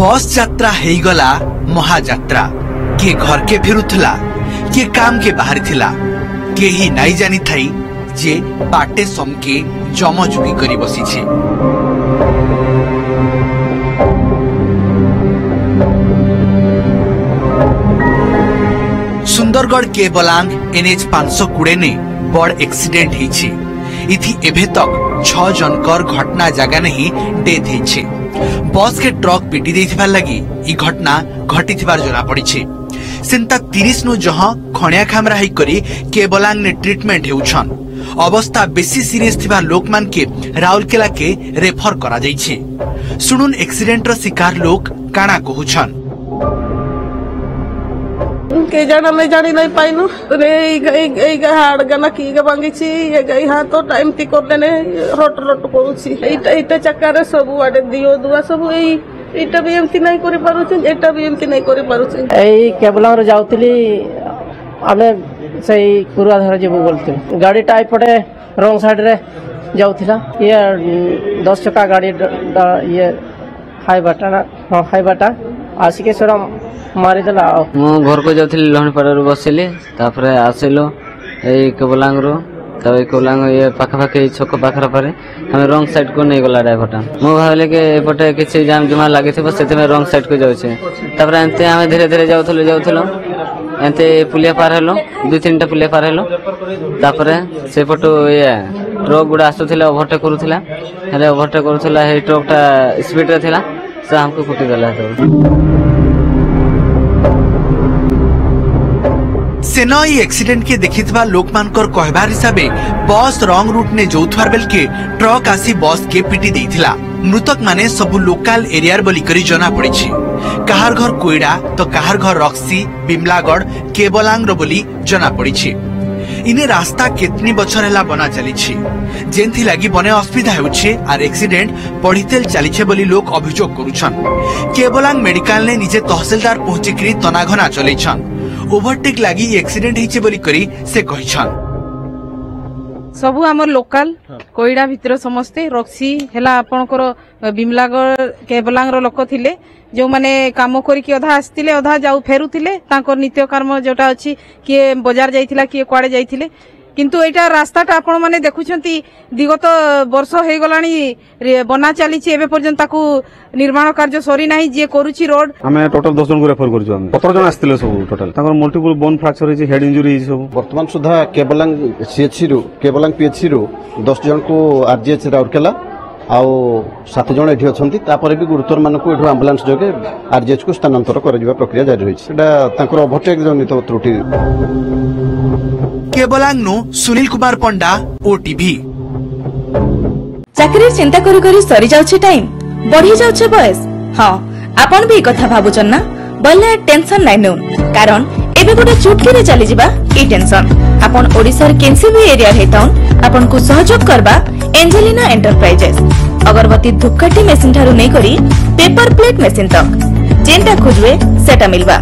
बस यात्रा हेगला महायात्रा के घर के फेरुला के काम के बाहर थिला के ही नाई जानी थाई जे बाटे समके जमजुगी करी बसी छे। सुंदरगढ़ केबलांग NH 520 ने बड़ एक्सीडेंट हिछि। इथि एभे तक 6 जनकर घटना जगह नहीं डेथ हिछि। बस के ट्रक पिटी देथिबार लगी ई घटना घटी थिबार जना पड़िछि। सेंता 30 नु जहां खणिया खामरा ही करी केबलांग ने ट्रीटमेंट हेउछन। अवस्था बेसी सीरियस थिबा लोकमान के राउरकेला के रेफर करा जाइछि। सुनुन एक्सीडेंट रो शिकार लोक काना कहउछन। के जाना नहीं जानी नहीं पाइनु रे हाड़ गना की भांगी ये तो टाइम ती कर देने रट रट करूची एटा चक्कर सब आडे दियो दुआ सब एटा भी एमती नहीं करि पारुची एटा भी एमती नहीं करि पारुची एई केबलांग रे जाउतली आमे सही कुराधार जेबो बोलते गाड़ी टाइप पड़े रॉन्ग साइड रे जाउथिला ये 10 चक्का गाड़ी ये हाई बाटा आसिके सोरम मारी देला मो घर को जाउथली लहन पड़ार बसिली तापरे आसिलो एई केबलांग रो तब केबलांग ये पाखा पाखे छक पाखरा पारे हम रॉन्ग साइड को नहीं गला ड्राइवरटा मो भाबले के एपटे किछि जाम जमा लागि थबो सेते में रॉन्ग साइड को जाउछे तापरे एते हम धीरे धीरे जाउथलो एते पुलिया पार हेलो 2-3टा पुलिया पार हेलो तापरे से पटो ये ट्रक गुडा आसुथिला ओवरटेक करूथिला हेले ओवरटेक करूथिला हे ट्रकटा स्पीड रे थिला से हमको फुटी गला तो सेना ई एक्सीडेंट के देखिथबा लोकमानकर कहबार हिसाबे बस रॉन्ग रूट ने जोथवार बेल के ट्रक आसी बस के पिटी देथिला। मृतक माने सबु लोकल एरियार बोली करी जना पड़िछि। काहार घर कोइडा तो काहार घर रक्सी बिमलागढ़ केबलांग रो बोली जना पड़िछि। इने रास्ता कितनी बछर हैला बना चलीछि जेंथि लागि बने असुविधा हेउछि आर एक्सीडेंट पढ़ितेल चलीछे बोली लोक अभियोग करूछन। केबलांग मेडिकल ने निजे तहसीलदार पहुंची करी तनाघना चलैछन। ओवरटेक लागि एक्सीडेंट हिचे बोली करी से कहिछन। सबु हमर लोकल कोइडा भितर समस्ते रक्सी हैला आपनकर बिमलागढ़ केबलांग रो लोक थिले जो माने काम करी कि अधा आस्तिले अधा जाऊ फेरुथिले तांकर नित्य कर्म जोटा अछि कि बाजार जाइथिला कि क्वाडे जाइथिले किंतु एटा रास्ताटा आपण माने देखुछंती दिगत वर्ष हे गलानी बना चली एबे पर्यंत ताकू निर्माण कार्य सरी नाही जे करूची रोड हमें टोटल 10 जन को रेफर करछु हम 17 जन आस्तिले सब टोटल ताकर मल्टीपल बोन फ्रैक्चर हिची हेड इंजरी हिची सब वर्तमान सुधा केबलांग सीएचसी रो केबलांग पीएचसी रो 10 जन को आरजीएच राउरकेला आउ 7 जन एठी अछंती तापर भी गुरुतर मानको एठो एम्बुलेंस जोगे आरजीएच को स्थानांतर करजिबा प्रक्रिया जारी रहिछि सेटा ताकर ओवरटेक जनित त्रुटि। केबलांग नो सुनील कुमार पंडा ओटीवी। चाकरी चिंता करी करी सरी जाउछि टाइम बढ़ी जाउछि बयस हां आपन भी कथा भाबुचन ना बल्ले टेंशन नै नो कारण एबे गोटे चुटकी रे चली जिबा ई टेंशन आपन ओडिसा रे केनसी भी एरिया हेताउन आपन को सहयोग करबा एंजेलिना एंटरप्राइजेस अगरबत्ती धूपकाठी मेसिन थारु नै करी पेपर प्लेट मेसिन तक जेंटा खोजवे सेटा मिलबा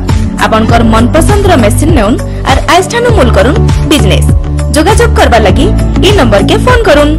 आपनकर मन पसंद रो मेसिन नेउन और आइस्थानु मूल करून बिजनेस जोगाजोग करबा लगी ई नंबर के फोन करून।